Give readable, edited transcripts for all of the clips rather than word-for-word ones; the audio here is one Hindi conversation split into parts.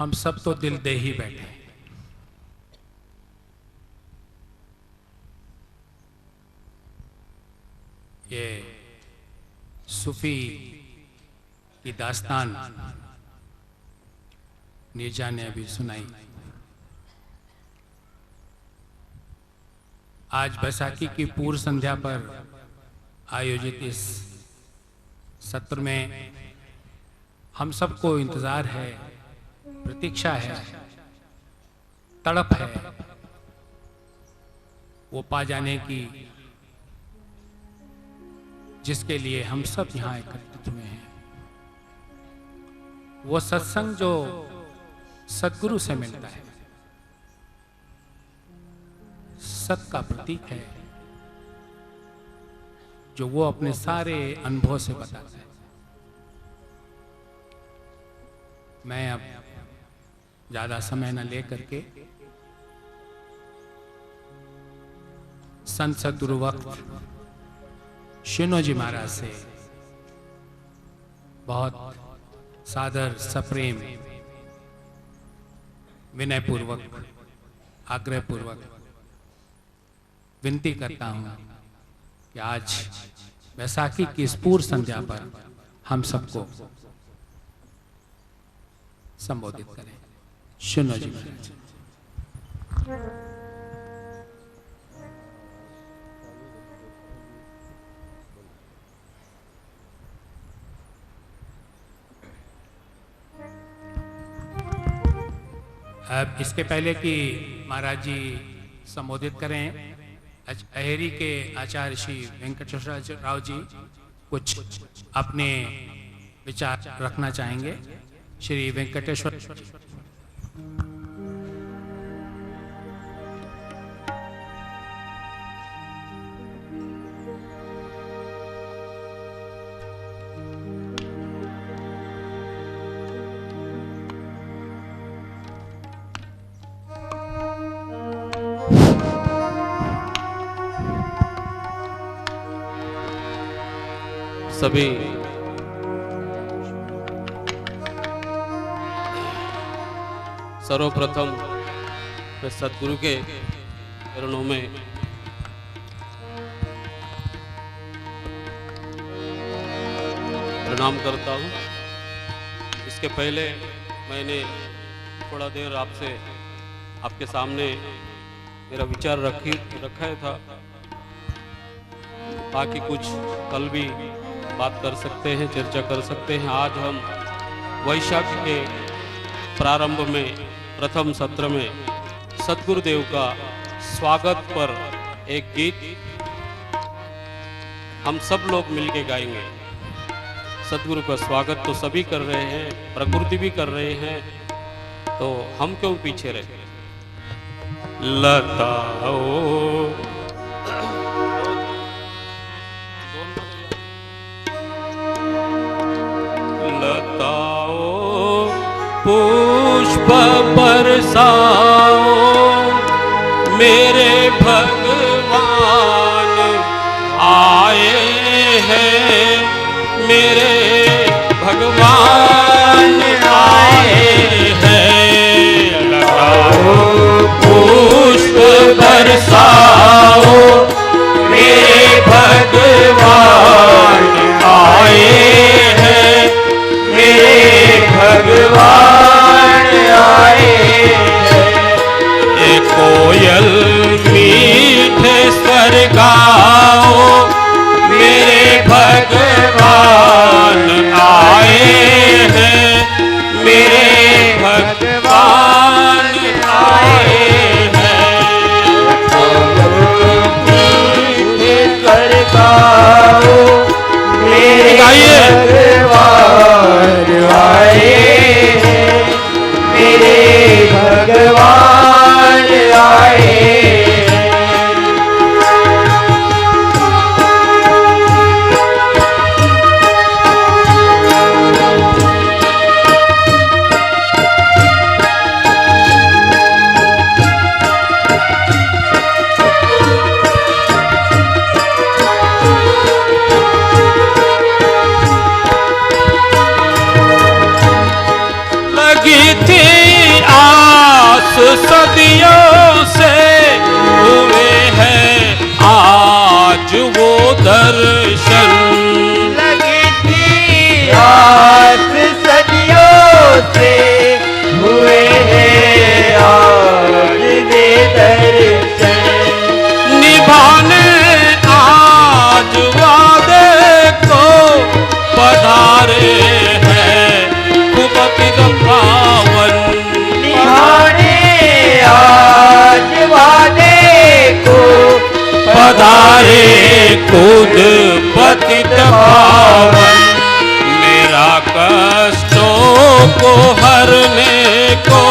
हम सब तो दिल दे ही बैठे। ये सूफी की दास्तान नीरजा ने अभी सुनाई। आज बैसाखी की पूर्व संध्या पर आयोजित इस सत्र में हम सबको इंतजार है, प्रतीक्षा है, तड़प है वो पा जाने की जिसके लिए हम सब यहाँ एकत्रित हुए हैं। वो सत्संग जो सद्गुरु से मिलता है, सत का प्रतीक है, जो वो अपने सारे अनुभव से बताता है। मैं अब ज्यादा समय न लेकर के संत सद्गुरु वक्त शिनो जी महाराज से बहुत सादर सप्रेम विनय पूर्वक आग्रह पूर्वक विनती करता हूं कि आज बैसाखी की इस पूर्व संध्या पर हम सबको संबोधित करें। शिनो जी महाराज। अब इसके पहले कि महाराज जी संबोधित करें, अहेरी के आचार्य श्री वेंकटेश्वर राव जी कुछ अपने विचार रखना चाहेंगे। श्री वेंकटेश्वर। सभी सर्वप्रथम मैं सद्गुरु के चरणों में प्रणाम करता हूँ। इसके पहले मैंने थोड़ा देर आपके सामने मेरा विचार रखा था, बाकी कुछ कल भी बात कर सकते हैं, चर्चा कर सकते हैं। आज हम वैशाख के प्रारंभ में प्रथम सत्र में सद्गुरुदेव का स्वागत पर एक गीत हम सब लोग मिलके गाएंगे। सद्गुरु का स्वागत तो सभी कर रहे हैं, प्रकृति भी कर रहे हैं, तो हम क्यों पीछे रहे। लताओ पुष्प बरसाओ मेरे भगवान आए हैं, मेरे भगवान आए हैं। लगाओ पुष्प बरसाओ मेरे भगवान आए हैं, मेरे भगवान आए हैं। कोयल तारे खुद पतित पावन, मेरा कष्टों को हरने को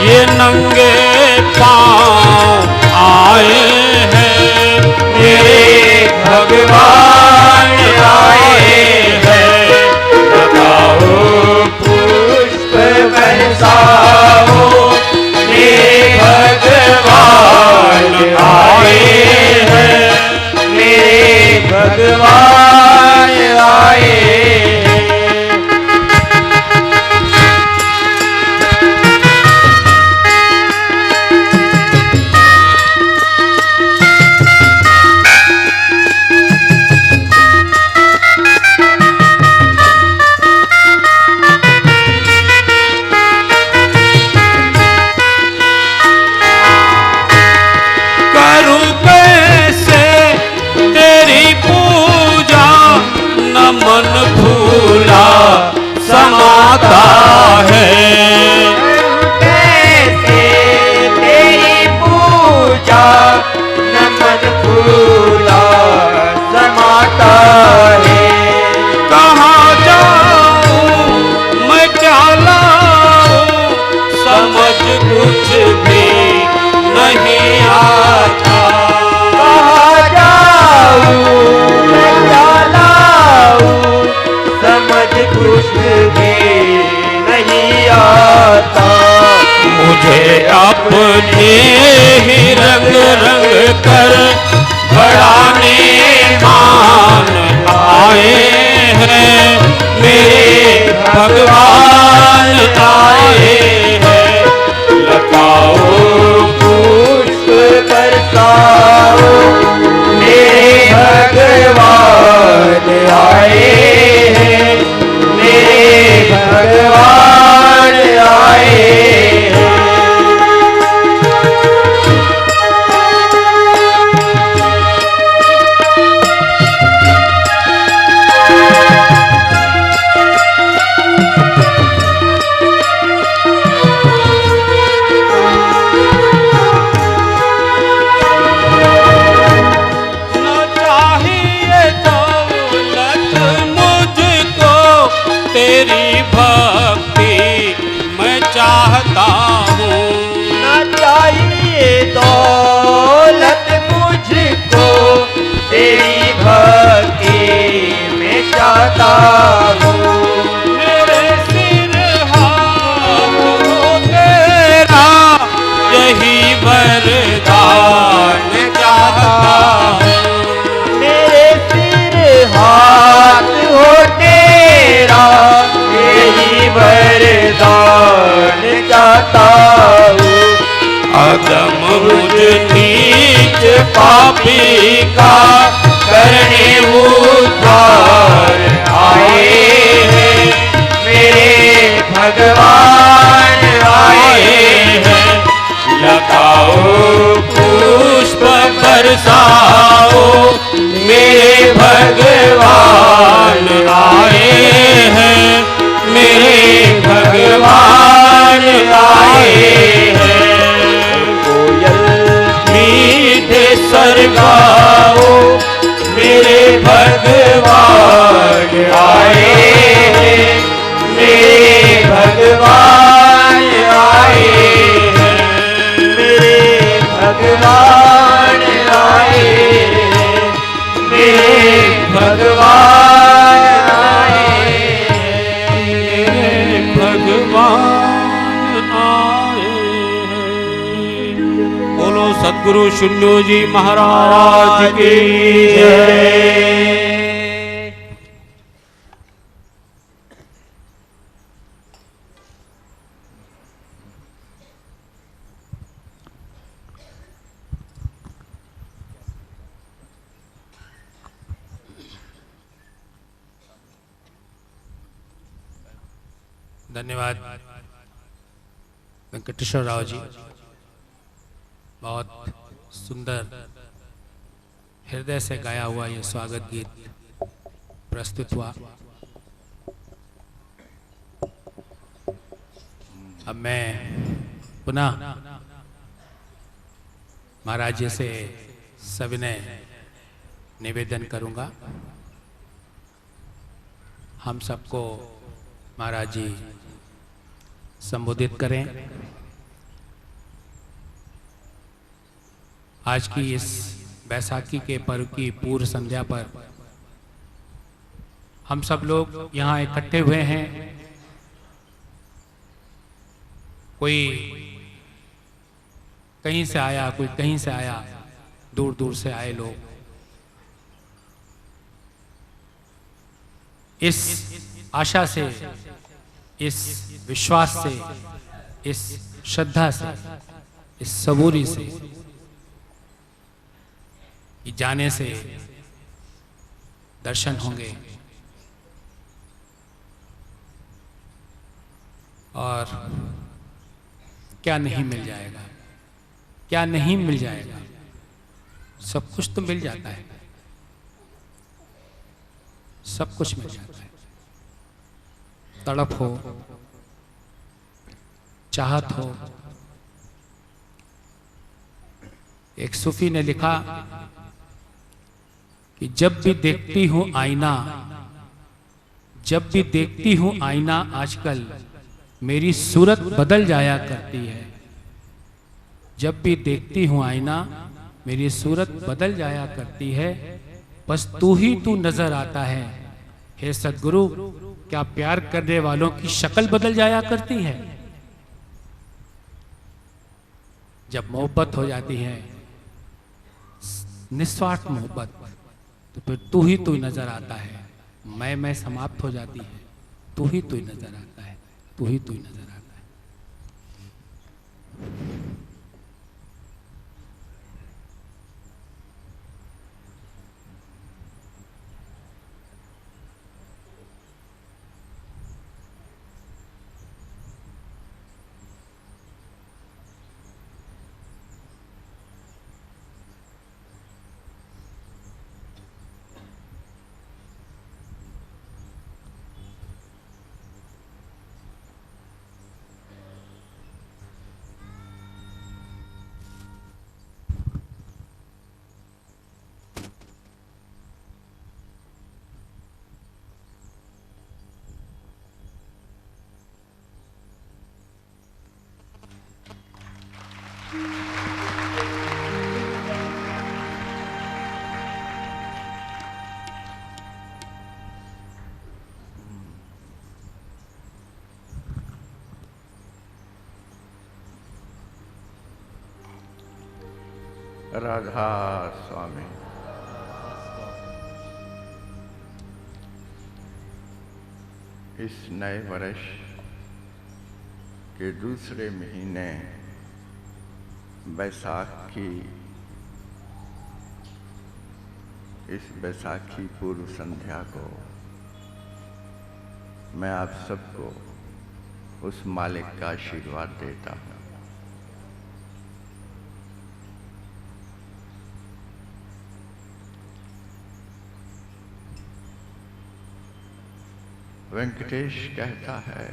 ये नंगे पाँव आए हैं, मेरे भगवान आए हैं। लगाओ पुष्प बरसाओ, मेरे भगवान आए हैं, मेरे भगवान आए हैं। मन भूला समाता है, कैसे तेरी पूजा न मन भूला समाता है। कहाँ जाऊं मैं क्या लाऊं, समझ कुछ भी नहीं आता। कहाँ जाऊं मैं क्या लाऊं, समझ कुछ भी नहीं आता। मुझे अपने ही रंग रंग कर बढ़ाने मान आए हैं, मेरे भगवान आए हैं। लगाओ पुष्प बरसाओ, मेरे भगवान आए हैं, मेरे भगवान आए हैं। तेरी भक्ति मैं चाहता हूँ, न चाहिए दौलत मुझको, तेरी भक्ति मैं चाहता हूँ। मेरे सिर हाथ हो तेरा यही वरदान चाहता हूँ। मेरे सिर हाथ हो तेरा यही वरदान चाहता हूँ। अदम मुझ नीच पापी का करने उद्धार आए हैं, मेरे भगवान आए हैं। लगाओ पुष्प बरसाओ, मेरे भगवान आए हैं, मेरे भगवान आए हैं। कोयल मीठे स्वर गाओ, मेरे भगवान आए हैं, मेरे भगवान आए हैं, मेरे भगवान आए हैं, मेरे भगवान आए हैं, मेरे भगवान आए हैं। बोलो सद्गुरु शून्यो जी महाराज की जय। धन्यवाद वेंकटेश्वर राव जी, बहुत सुंदर हृदय से गाया हुआ ये स्वागत गीत प्रस्तुत हुआ। अब मैं पुनः महाराज जी से सविनय निवेदन करूंगा। हम सबको महाराज जी संबोधित करें। आज की इस बैसाखी के पर्व की पूर्व संध्या पर हम सब लोग यहाँ इकट्ठे हुए हैं। कोई कहीं से आया, कोई कहीं से आया, दूर दूर से आए लोग इस आशा से, इस विश्वास से, इस श्रद्धा से, इस सबूरी से कि जाने से दर्शन होंगे और क्या नहीं मिल जाएगा, क्या नहीं मिल जाएगा। सब कुछ तो मिल जाता है, सब कुछ मिल जाता है। तड़प हो, चाहत हो। एक सूफी ने लिखा कि जब भी देखती हूं आईना, जब भी देखती हूं आईना आजकल मेरी सूरत बदल जाया करती है। जब भी देखती हूं आईना मेरी सूरत बदल जाया करती है। बस तू ही तू नजर आता है। हे सद्गुरु, क्या प्यार करने वालों की शक्ल बदल जाया करती है? जब मोहब्बत हो जाती है, निस्वार्थ मोहब्बत, तो फिर तू ही तू नजर आता है। मैं समाप्त हो जाती है, तू ही तू नजर आता है, तू ही तू नजर आता है। राधा स्वामी। इस नए वर्ष के दूसरे महीने बैसाख की इस बैसाखी पूर्व संध्या को मैं आप सबको उस मालिक का आशीर्वाद देता हूँ। वेंकटेश कहता है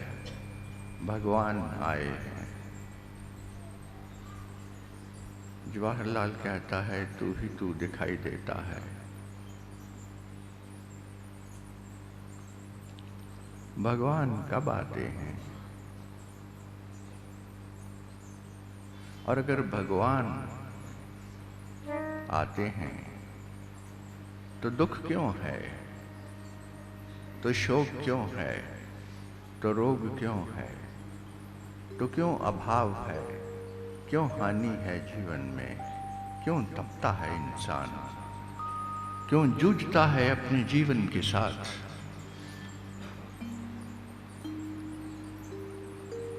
भगवान आए हैं। जवाहरलाल कहता है तू ही तू दिखाई देता है। भगवान कब आते हैं? और अगर भगवान आते हैं तो दुख क्यों है? तो शोक क्यों है? तो रोग क्यों है? तो क्यों अभाव है? क्यों हानि है जीवन में? क्यों तपता है इंसान? क्यों जूझता है अपने जीवन के साथ?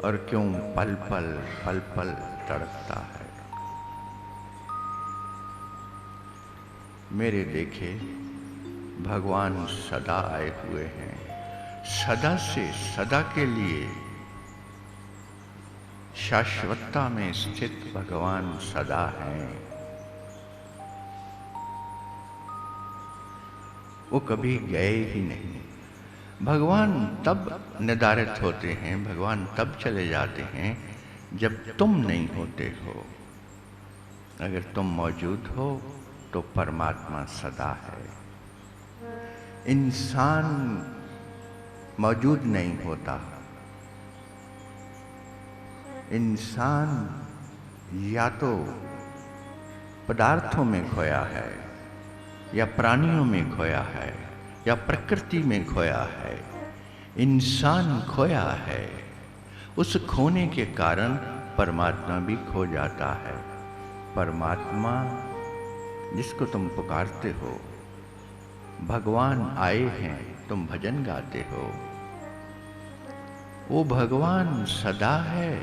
और क्यों पल पल तड़पता है? मेरे देखे भगवान सदा आए हुए हैं। सदा से सदा के लिए शाश्वतता में स्थित भगवान सदा हैं। वो कभी गए ही नहीं। भगवान तब निर्धारित होते हैं, भगवान तब चले जाते हैं जब तुम नहीं होते हो। अगर तुम मौजूद हो तो परमात्मा सदा है। इंसान मौजूद नहीं होता। इंसान या तो पदार्थों में खोया है, या प्राणियों में खोया है, या प्रकृति में खोया है। इंसान खोया है। उस खोने के कारण परमात्मा भी खो जाता है। परमात्मा जिसको तुम पुकारते हो, भगवान आए हैं, तुम भजन गाते हो, वो भगवान सदा है,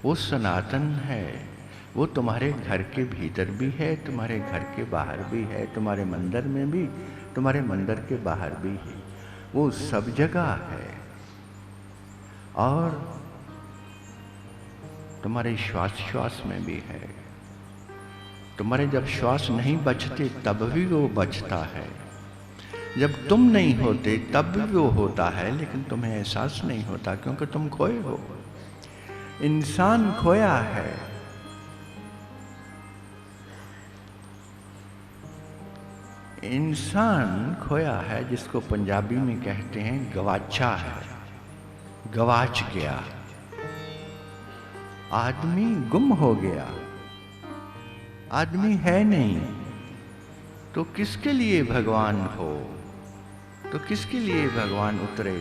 वो सनातन है। वो तुम्हारे घर के भीतर भी है, तुम्हारे घर के बाहर भी है, तुम्हारे मंदिर में भी, तुम्हारे मंदिर के बाहर भी है। वो सब जगह है। और तुम्हारे श्वास श्वास में भी है। तुम्हारे जब श्वास नहीं बचते तब भी वो बचता है। जब तुम नहीं होते तब भी वो होता है, लेकिन तुम्हें एहसास नहीं होता क्योंकि तुम खोए हो। इंसान खोया है। इंसान खोया है, जिसको पंजाबी में कहते हैं गवाचा है, गवाच गया। आदमी गुम हो गया। आदमी है नहीं तो किसके लिए भगवान हो, तो किसके लिए भगवान उतरे,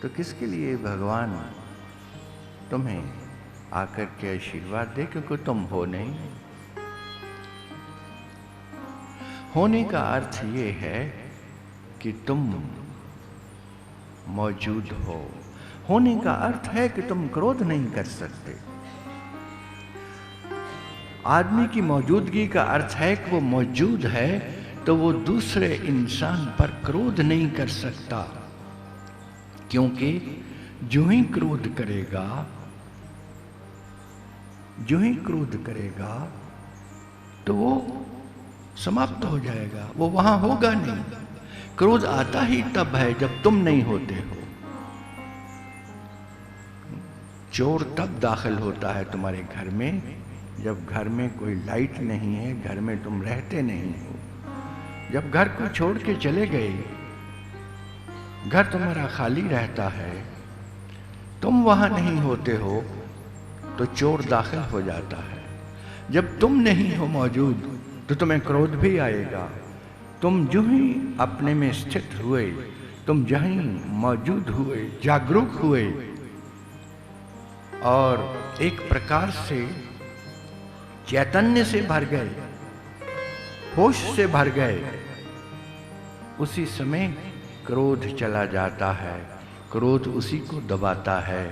तो किसके लिए भगवान तुम्हें आकर के आशीर्वाद दे, क्योंकि तुम हो नहीं। होने का अर्थ ये है कि तुम मौजूद हो। होने का अर्थ है कि तुम क्रोध नहीं कर सकते। आदमी की मौजूदगी का अर्थ है कि वो मौजूद है तो वो दूसरे इंसान पर क्रोध नहीं कर सकता, क्योंकि जो ही क्रोध करेगा, जो ही क्रोध करेगा तो वो समाप्त हो जाएगा, वो वहां होगा नहीं। क्रोध आता ही तब है जब तुम नहीं होते हो। चोर तब दाखिल होता है तुम्हारे घर में जब घर में कोई लाइट नहीं है, घर में तुम रहते नहीं हो। जब घर को छोड़ के चले गए, घर तुम्हारा खाली रहता है, तुम वहां नहीं होते हो, तो चोर दाखिल हो जाता है। जब तुम नहीं हो मौजूद तो तुम्हें क्रोध भी आएगा। तुम जो ही अपने में स्थित हुए, तुम जहीं मौजूद हुए, जागरूक हुए और एक प्रकार से चैतन्य से भर गए, होश से भर गए, उसी समय क्रोध चला जाता है। क्रोध उसी को दबाता है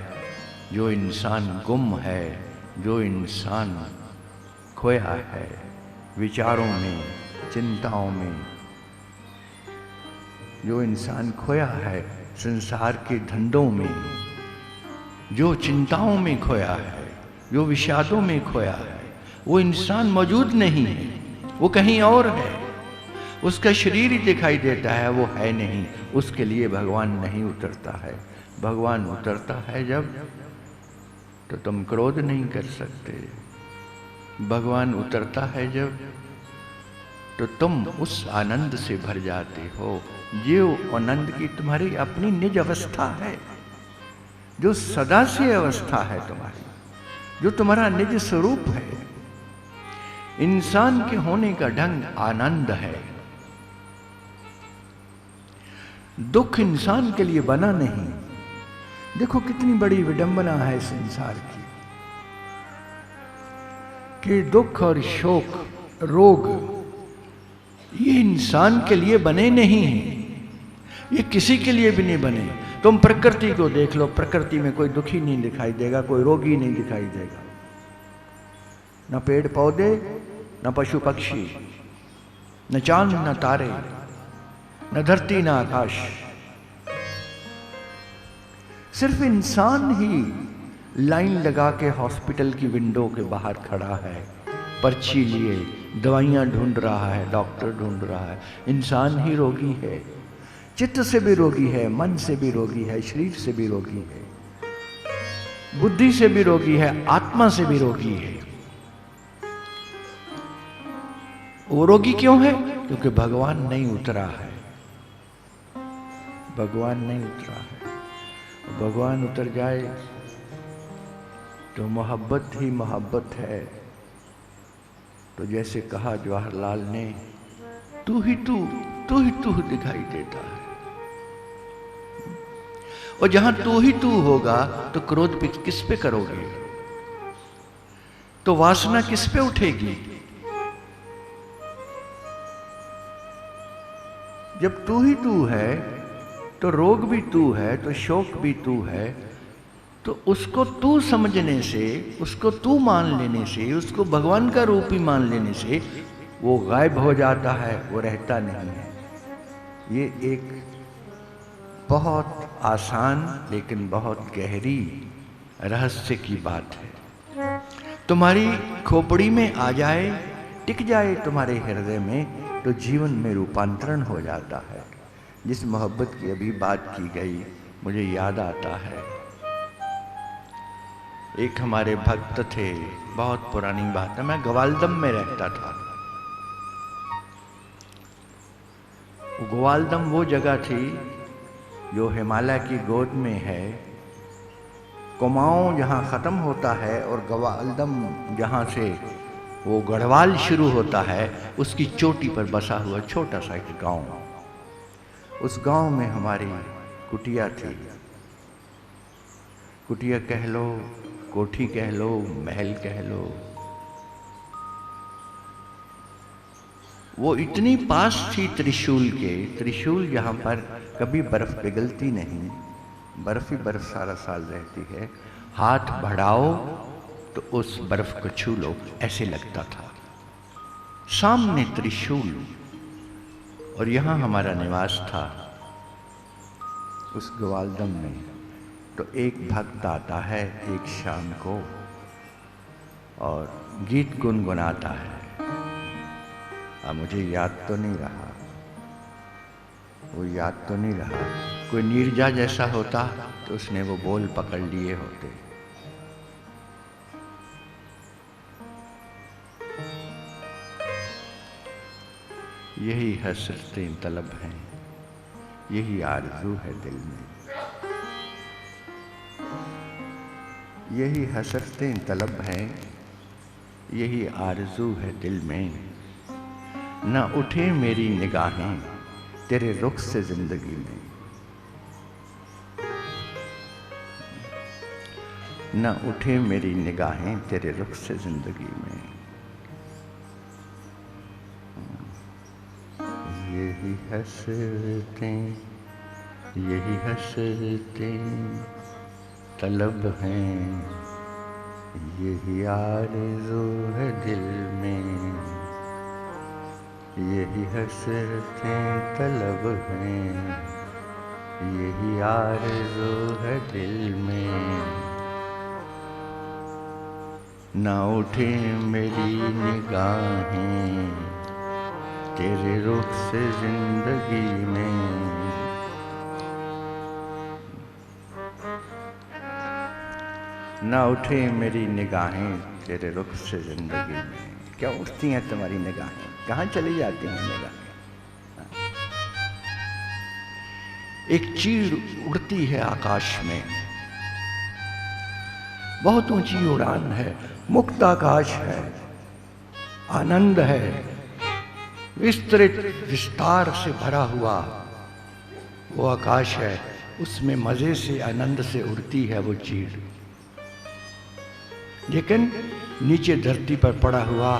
जो इंसान गुम है, जो इंसान खोया है विचारों में, चिंताओं में, जो इंसान खोया है संसार के धंधों में, जो चिंताओं में खोया है, जो विषादों में खोया है, वो इंसान मौजूद नहीं है, वो कहीं और है। उसका शरीर ही दिखाई देता है, वो है नहीं। उसके लिए भगवान नहीं उतरता है। भगवान उतरता है जब, तो तुम क्रोध नहीं कर सकते। भगवान उतरता है जब, तो तुम उस आनंद से भर जाते हो। जो आनंद की तुम्हारी अपनी निज अवस्था है, जो सदा से अवस्था है तुम्हारी, जो तुम्हारा निज स्वरूप है। इंसान के होने का ढंग आनंद है। दुख इंसान के लिए बना नहीं। देखो कितनी बड़ी विडंबना है संसार की, कि दुख और शोक, रोग, ये इंसान के लिए बने नहीं हैं। ये किसी के लिए भी नहीं बने। तुम प्रकृति को देख लो, प्रकृति में कोई दुखी नहीं दिखाई देगा, कोई रोगी नहीं दिखाई देगा। न पेड़ पौधे, न पशु पक्षी, न चांद, न तारे, न धरती, न आकाश। सिर्फ इंसान ही लाइन लगा के हॉस्पिटल की विंडो के बाहर खड़ा है, पर्ची लिए दवाइयां ढूंढ रहा है, डॉक्टर ढूंढ रहा है। इंसान ही रोगी है। चित्त से भी रोगी है, मन से भी रोगी है, शरीर से भी रोगी है, बुद्धि से भी रोगी है, आत्मा से भी रोगी है। वो रोगी क्यों है? क्योंकि भगवान नहीं उतरा है। भगवान नहीं उतरा है। भगवान उतर जाए तो मोहब्बत ही मोहब्बत है। तो जैसे कहा जवाहरलाल ने, तू ही तू दिखाई देता है। और जहां तू ही तू होगा तो क्रोध पे किस पे करोगे? तो वासना किस पे उठेगी? जब तू ही तू है तो रोग भी तू है, तो शोक भी तू है। तो उसको तू समझने से, उसको तू मान लेने से, उसको भगवान का रूप ही मान लेने से वो गायब हो जाता है, वो रहता नहीं है। ये एक बहुत आसान लेकिन बहुत गहरी रहस्य की बात है। तुम्हारी खोपड़ी में आ जाए, टिक जाए तुम्हारे हृदय में, तो जीवन में रूपांतरण हो जाता है। जिस मोहब्बत की अभी बात की गई, मुझे याद आता है, एक हमारे भक्त थे, बहुत पुरानी बात है, मैं ग्वालदम में रहता था। ग्वालदम वो जगह थी जो हिमालय की गोद में है। कुमाऊं जहाँ ख़त्म होता है और ग्वालदम जहाँ से वो गढ़वाल शुरू होता है, उसकी चोटी पर बसा हुआ छोटा सा एक गांव। उस गांव में हमारी कुटिया थी। कुटिया कह लो, कोठी कह लो, महल कह लो। वो इतनी पास थी त्रिशूल के, त्रिशूल जहाँ पर कभी बर्फ पिघलती नहीं, बर्फ ही बर्फ सारा साल रहती है। हाथ बढ़ाओ तो उस बर्फ को छू लो, ऐसे लगता था। सामने त्रिशूल, और यहाँ हमारा निवास था उस ग्वालदम में। तो एक भक्त आता है एक शाम को और गीत गुनगुनाता है। अब मुझे याद तो नहीं रहा, वो याद तो नहीं रहा। कोई नीरजा जैसा होता तो उसने वो बोल पकड़ लिए होते। यही हसरतें तलब हैं, यही आरज़ू है दिल में। यही हसरतें तलब हैं, यही आरज़ू है दिल में। न उठे मेरी निगाहें तेरे रुख से जिंदगी में, न उठे मेरी निगाहें तेरे रुख से जिंदगी में। यही हसरतें, यही हसरतें तलब हैं, यही आरज़ू है दिल में। यही हसरतें तलब हैं, यही आरज़ू है दिल में। ना उठे मेरी निगाहें तेरे रुख से जिंदगी में। ना उठे मेरी निगाहें तेरे रुख से जिंदगी में। क्या उठती हैं तुम्हारी निगाहें? कहाँ चली जाती हैं निगाहें? एक चीड़ उड़ती है आकाश में, बहुत ऊंची उड़ान है, मुक्त आकाश है, आनंद है, विस्तृत विस्तार से भरा हुआ वो आकाश है। उसमें मजे से, आनंद से उड़ती है वो चीड़। लेकिन नीचे धरती पर पड़ा हुआ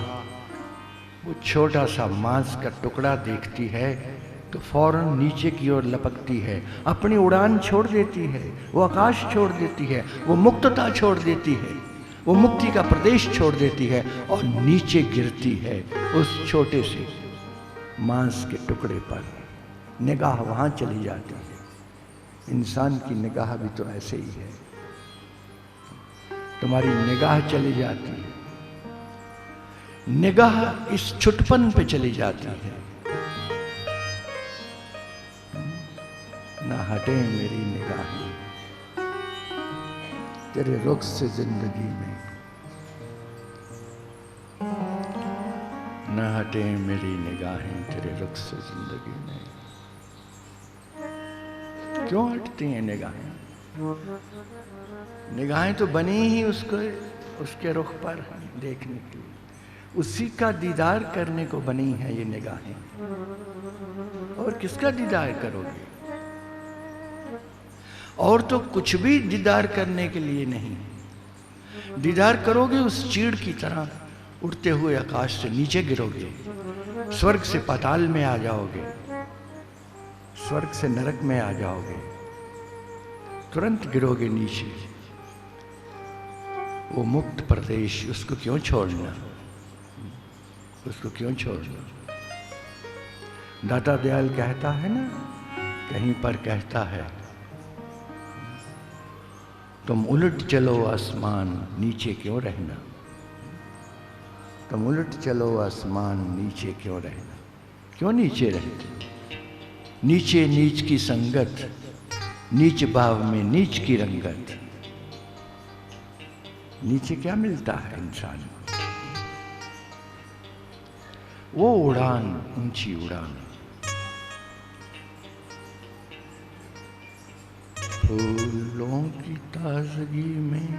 वो छोटा सा मांस का टुकड़ा देखती है तो फौरन नीचे की ओर लपकती है, अपनी उड़ान छोड़ देती है, वो आकाश छोड़ देती है, वो मुक्तता छोड़ देती है, वो मुक्ति का प्रदेश छोड़ देती है और नीचे गिरती है उस छोटे से मांस के टुकड़े पर। निगाह वहाँ चली जाती है। इंसान की निगाह भी तो ऐसे ही है। तुम्हारी निगाह चली जाती है, निगाह इस छुटपन पे चली जाती है। ना हटे मेरी निगाहें तेरे रुख से जिंदगी में, न न हटे मेरी निगाहें तेरे रुख से जिंदगी में। क्यों हटती हैं निगाहें? निगाहें तो बनी ही उसके रुख पर हैं देखने के लिए, उसी का दीदार करने को बनी है ये निगाहें। और किसका दीदार करोगे? और तो कुछ भी दीदार करने के लिए नहीं। दीदार करोगे उस चीड़ की तरह, उड़ते हुए आकाश से नीचे गिरोगे, स्वर्ग से पाताल में आ जाओगे, स्वर्ग से नरक में आ जाओगे, तुरंत गिरोगे नीचे। वो मुक्त प्रदेश, उसको क्यों छोड़ना? उसको क्यों छोड़ना? दाता दयाल कहता है ना, कहीं पर कहता है, तुम उलट चलो आसमान नीचे क्यों रहना? तुम उलट चलो आसमान नीचे क्यों रहना? क्यों नीचे रहते? नीचे नीच की संगत, नीच भाव में नीच की रंगत। नीचे क्या मिलता है इंसान को? वो उड़ान, ऊंची उड़ान। फूलों की ताजगी में,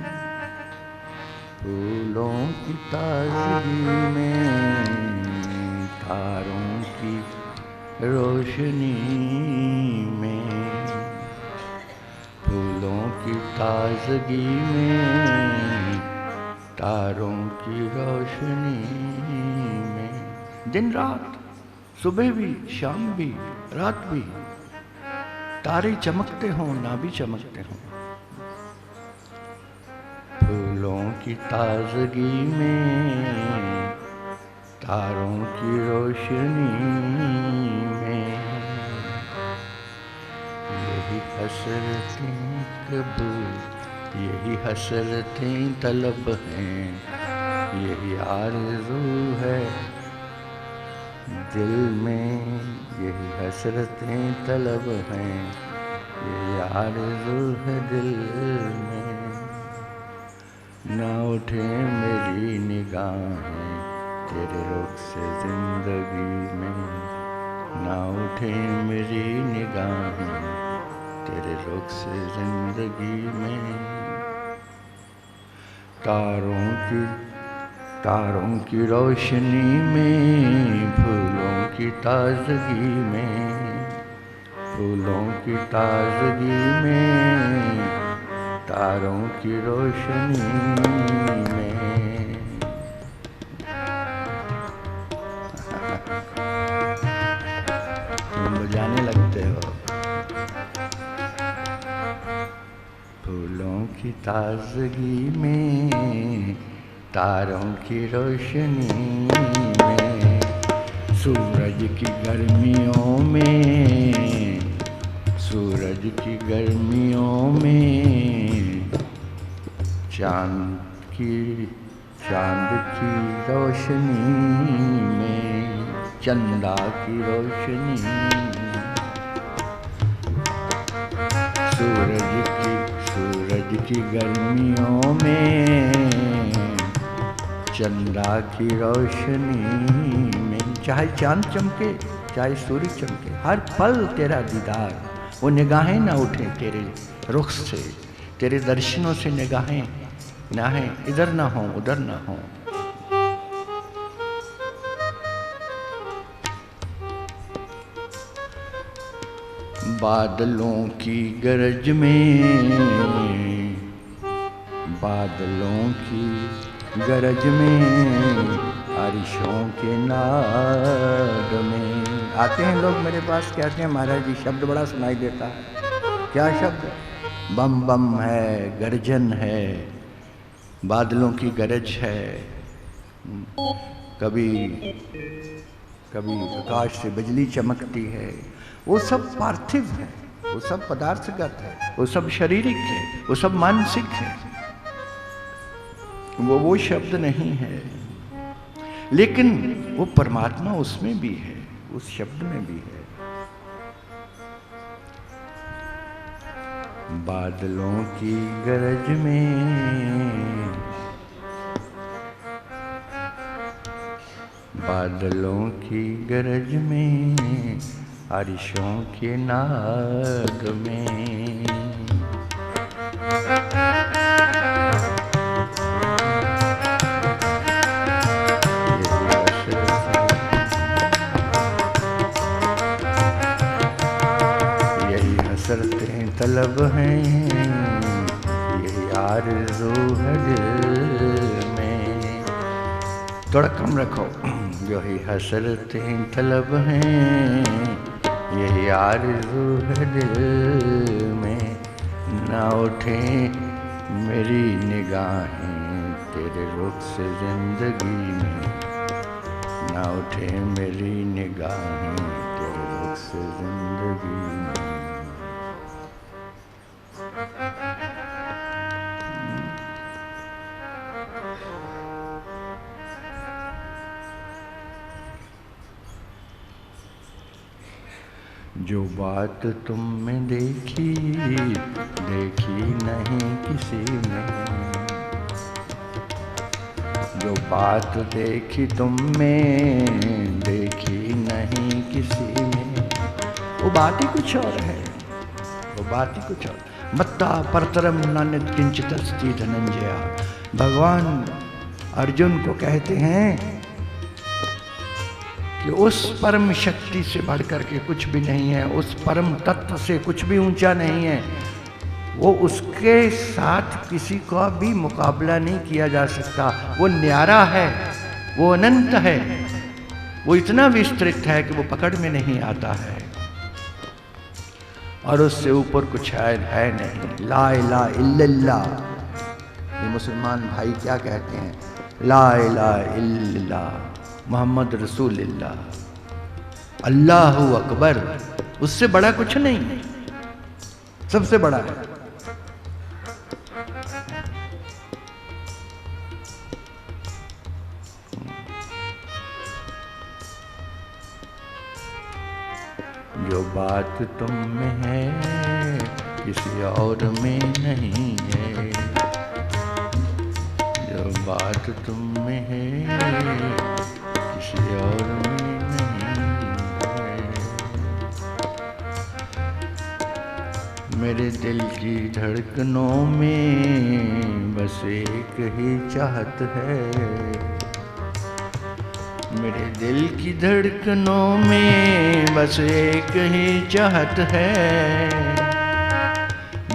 फूलों की ताजगी में, तारों की रोशनी में, फूलों की ताजगी में, तारों की रोशनी में। दिन रात, सुबह भी, शाम भी, रात भी, तारे चमकते हों ना भी चमकते हों, फूलों की ताजगी में, तारों की रोशनी में। यही हसरतें कबूल, यही हसरतें तलब हैं, यही आरज़ू है दिल में, यही हसरतें तलब हैं, यही आरज़ू है दिल में। ना उठे मेरी निगाहें तेरे रुख से जिंदगी में, ना उठे मेरी निगाहें तेरे रुख से जिंदगी में। तारों की रोशनी में, फूलों की ताजगी में, फूलों की ताजगी में, तारों की रोशनी में। तुम बजाने लगते हो। फूलों की ताजगी में, तारों की रोशनी में, सूरज की गर्मियों में, सूरज की गर्मियों में, चांद की रोशनी में, चंदा की रोशनी, सूरज की गर्मियों में, चंदा की रोशनी में। चाहे चांद चमके, चाहे सूर्य चमके, हर पल तेरा दीदार। वो निगाहें ना उठें तेरे रुख से, तेरे दर्शनों से निगाहें इधर ना हो उधर ना हो। बादलों की गरज में, बादलों की गरज में, बारिशों के नाद में। आते हैं लोग मेरे पास, कहते हैं महाराज जी शब्द बड़ा सुनाई देता है। क्या शब्द? बम बम है, गर्जन है, बादलों की गरज है। कभी आकाश से बिजली चमकती है। वो सब पार्थिव है, वो सब पदार्थगत है, वो सब शारीरिक है, वो सब मानसिक है। वो शब्द नहीं है, लेकिन वो परमात्मा उसमें भी है, उस शब्द में भी है। बादलों की गरज में, बादलों की गरज में, बारिशों के नाद में। यही हसरतें तलब हैं, यही आरज़ू है दिल में। थोड़ा कम रखो। यही हसरतें तलब हैं, यही आरज़ू है दिल में। ना उठे मेरी निगाहें तेरे रुख से जिंदगी में, ना उठे मेरी निगाहें तेरे रुख से जिंदगी में। जो बात तुम में देखी, देखी नहीं किसी में। जो बात देखी तुम में, देखी नहीं किसी में। वो बात ही कुछ और है, वो बात ही कुछ और। मत्ता परतरम नान्यत किंचित अस्ति धनंजया। भगवान अर्जुन को कहते हैं कि उस परम शक्ति से बढ़कर के कुछ भी नहीं है, उस परम तत्व से कुछ भी ऊंचा नहीं है। वो उसके साथ किसी का भी मुकाबला नहीं किया जा सकता। वो न्यारा है, वो अनंत है, वो इतना विस्तृत है कि वो पकड़ में नहीं आता है, और उससे ऊपर कुछ शायद है नहीं। ला इलाहा इल्लल्लाह, ये मुसलमान भाई क्या कहते हैं? ला इलाहा इल्लल्लाह मोहम्मद रसूलुल्लाह, अल्लाहु अकबर। उससे बड़ा कुछ नहीं, सबसे बड़ा है। जो बात तुम में है किसी और में नहीं है, जो बात तुम में है किसी और में नहीं है। मेरे दिल की धड़कनों में बस एक ही चाहत है, मेरे दिल की धड़कनों में बस एक ही चाहत है।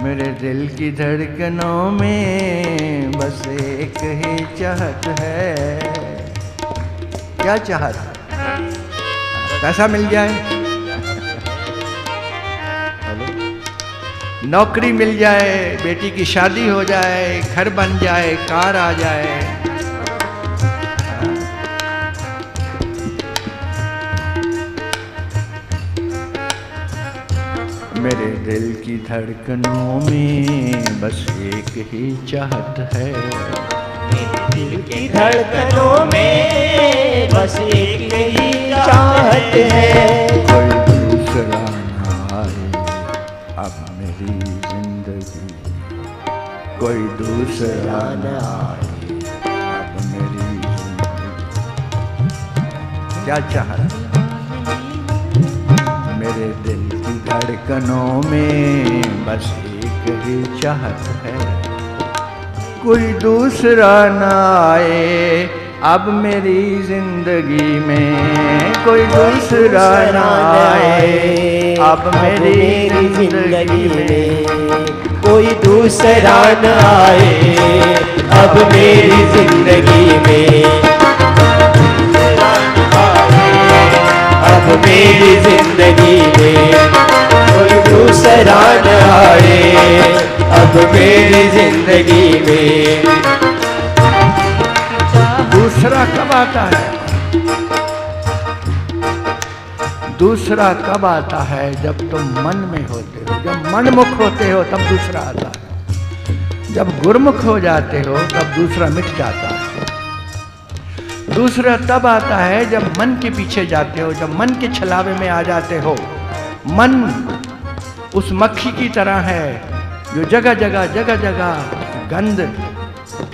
मेरे दिल की धड़कनों में बस एक ही चाहत है। क्या चाहत? पैसा मिल जाए, नौकरी मिल जाए, बेटी की शादी हो जाए, घर बन जाए, कार आ जाए। मेरे दिल की धड़कनों में बस एक ही चाहत है, मेरे दिल की धड़कनों में बस एक ही चाहत है। कोई दूसरा ना आए अब मेरी जिंदगी, कोई दूसरा ना आए अब मेरी जिंदगी। क्या चाहत? मेरे दिल की धड़कनों में बस एक ही चाहत है, कोई दूसरा ना आए अब मेरी जिंदगी में, कोई दूसरा ना आए अब मेरी जिंदगी में, कोई दूसरा न आए अब मेरी जिंदगी में, अब मेरी जिंदगी में कोई दूसरा न आए अब मेरी जिंदगी में। दूसरा कब आता है? दूसरा कब आता है? जब तुम मन में होते हो, जब मनमुख होते हो तब दूसरा आता है। जब गुरमुख हो जाते हो तब दूसरा मिट जाता है। दूसरा तब आता है जब मन के पीछे जाते हो, जब मन के छलावे में आ जाते हो। मन उस मक्खी की तरह है जो जगह जगह गंध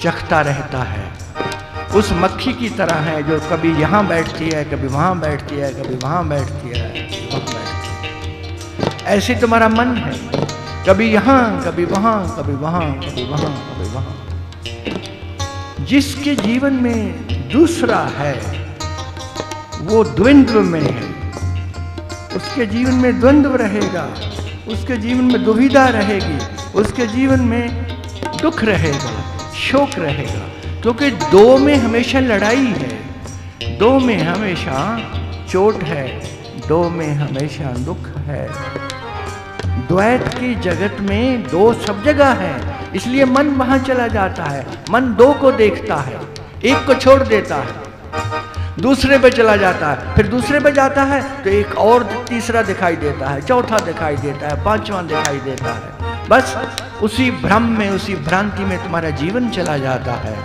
चखता रहता है। उस मक्खी की तरह है जो कभी यहाँ बैठती है, कभी वहाँ बैठती है, कभी वहाँ बैठती है, वहाँ बैठती है। ऐसे तुम्हारा मन है, कभी यहाँ, कभी वहाँ, कभी वहाँ, कभी वहाँ, कभी वहाँ। जिसके जीवन में दूसरा है वो द्वंद्व में है, उसके जीवन में द्वंद्व रहेगा, उसके जीवन में दुविधा रहेगी, उसके जीवन में दुख रहेगा, शोक रहेगा, क्योंकि दो में हमेशा लड़ाई है, दो में हमेशा चोट है, दो में हमेशा दुख है। द्वैत की जगत में दो सब जगह है, इसलिए मन वहां चला जाता है। मन दो को देखता है, एक को छोड़ देता है, दूसरे पे चला जाता है, फिर दूसरे पे जाता है तो एक और तीसरा दिखाई देता है, चौथा दिखाई देता है, पांचवां दिखाई देता है। बस उसी भ्रम में, उसी भ्रांति में तुम्हारा जीवन चला जाता है।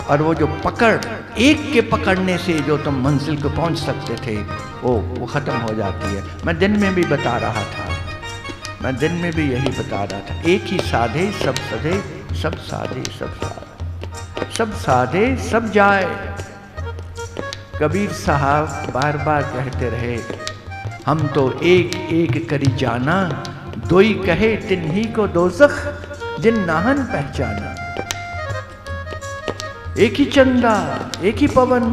और वो जो पकड़, एक के पकड़ने से जो तुम मंजिल को पहुंच सकते थे वो खत्म हो जाती है। मैं दिन में भी बता रहा था, मैं दिन में भी यही बता रहा था, एक ही साधे सब सधे, सब साधे सब साधे, सब साधे सब जाए। कबीर साहब बार बार कहते रहे, हम तो एक एक करी जाना, दोई कहे तिन्ही को दोज़ख, जिन नाहन पहचाना। एक ही चंदा, एक ही पवन,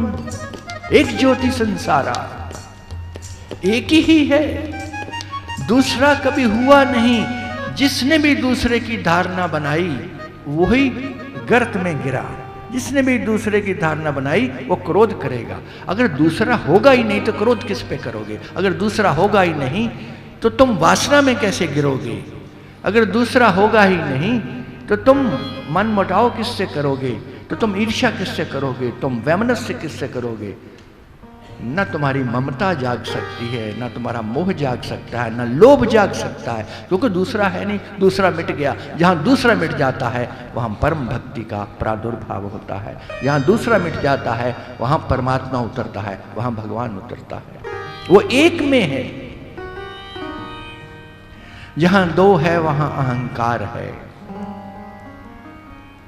एक ज्योति संसारा, एक ही है, दूसरा कभी हुआ नहीं। जिसने भी दूसरे की धारणा बनाई वही गर्त में गिरा। जिसने भी दूसरे की धारणा बनाई वो क्रोध करेगा। अगर दूसरा होगा ही नहीं तो क्रोध किस पे करोगे? अगर दूसरा होगा ही नहीं तो तुम वासना में कैसे गिरोगे? अगर दूसरा होगा ही नहीं तो तुम मन मुटाव किससे करोगे? तो तुम ईर्ष्या किससे करोगे? तुम वैमनस्य किससे करोगे? न तुम्हारी ममता जाग सकती है, न तुम्हारा मोह जाग सकता है, न लोभ जाग सकता है, क्योंकि दूसरा है नहीं, दूसरा मिट गया। जहाँ दूसरा मिट जाता है वहाँ परम भक्ति का प्रादुर्भाव होता है। जहाँ दूसरा मिट जाता है वहाँ परमात्मा उतरता है, वहाँ भगवान उतरता है। वो एक में है। जहाँ दो है वहाँ अहंकार है,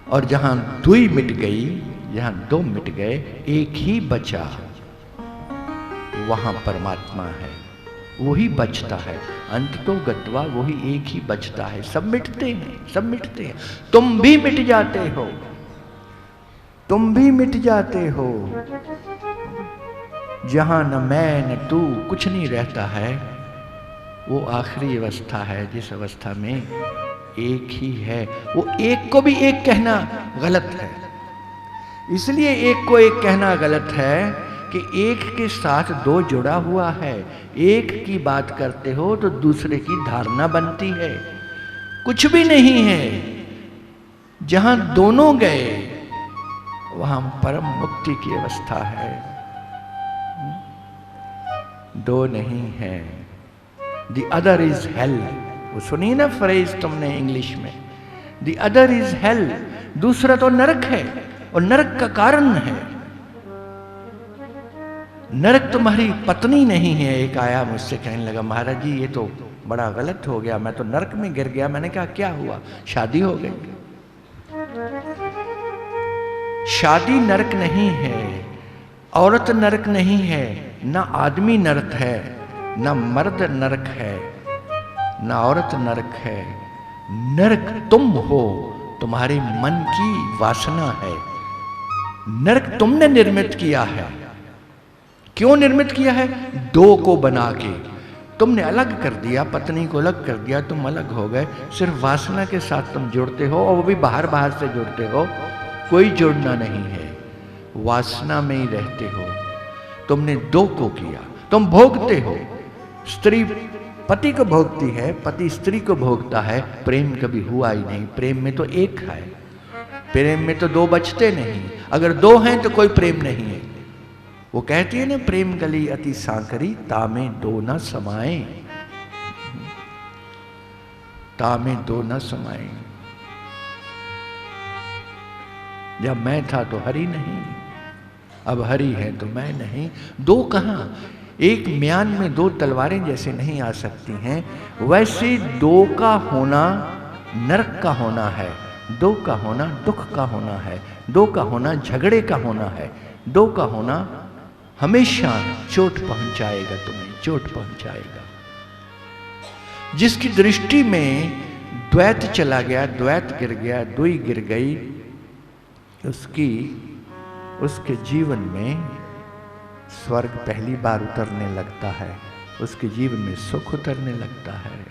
और जहाँ दुई मिट गई, जहाँ दो मिट गए, एक ही बचा, वहां परमात्मा है, वही बचता है। अंत तो गत्वा वही एक ही बचता है। सब मिटते हैं, सब मिटते हैं। तुम भी मिट जाते हो, तुम भी मिट जाते हो। जहां न मैं न तू कुछ नहीं रहता है, वो आखिरी अवस्था है जिस अवस्था में एक ही है। वो एक को भी एक कहना गलत है। इसलिए एक को एक कहना गलत है कि एक के साथ दो जुड़ा हुआ है। एक की बात करते हो तो दूसरे की धारणा बनती है। कुछ भी नहीं है। जहां दोनों गए वहां परम मुक्ति की अवस्था है। दो नहीं है। The other is hello. वो सुनी ना फ्रेज तुमने इंग्लिश में, द अदर इज हेल। दूसरा तो नरक है, और नरक का कारण है। नरक तुम्हारी पत्नी नहीं है। एक आया मुझसे कहने लगा, महाराज जी ये तो बड़ा गलत हो गया, मैं तो नरक में गिर गया। मैंने कहा क्या हुआ? शादी हो गई। शादी नरक नहीं है, औरत नरक नहीं है, ना आदमी नरक है, ना मर्द नरक है, ना औरत नरक है। नरक तुम हो, तुम्हारे मन की वासना है। नरक तुमने निर्मित किया है। क्यों निर्मित किया है? दो को बना के तुमने अलग कर दिया, पत्नी को अलग कर दिया, तुम अलग हो गए। सिर्फ वासना के साथ तुम जुड़ते हो, और वो भी बाहर बाहर से जुड़ते हो। कोई जुड़ना नहीं है, वासना में ही रहते हो। तुमने दो को किया, तुम भोगते हो। स्त्री पति को भोगती है, पति स्त्री को भोगता है। प्रेम कभी हुआ ही नहीं। प्रेम में तो एक है, प्रेम में तो दो बचते नहीं। अगर दो हैं तो कोई प्रेम नहीं है। वो कहती है ना, प्रेम गली अति सांकरी, तामे दो न समाए, तामे दो न समाए। जब मैं था तो हरि नहीं, अब हरि है तो मैं नहीं। दो कहां? एक म्यान में दो तलवारें जैसे नहीं आ सकती हैं, वैसे दो का होना नरक का होना है। दो का होना दुख का होना है, दो का होना झगड़े का होना है, दो का होना हमेशा चोट पहुंचाएगा, तुम्हें चोट पहुंचाएगा। जिसकी दृष्टि में द्वैत चला गया, द्वैत गिर गया, दुई गिर गई, उसके जीवन में स्वर्ग पहली बार उतरने लगता है, उसके जीवन में सुख उतरने लगता है।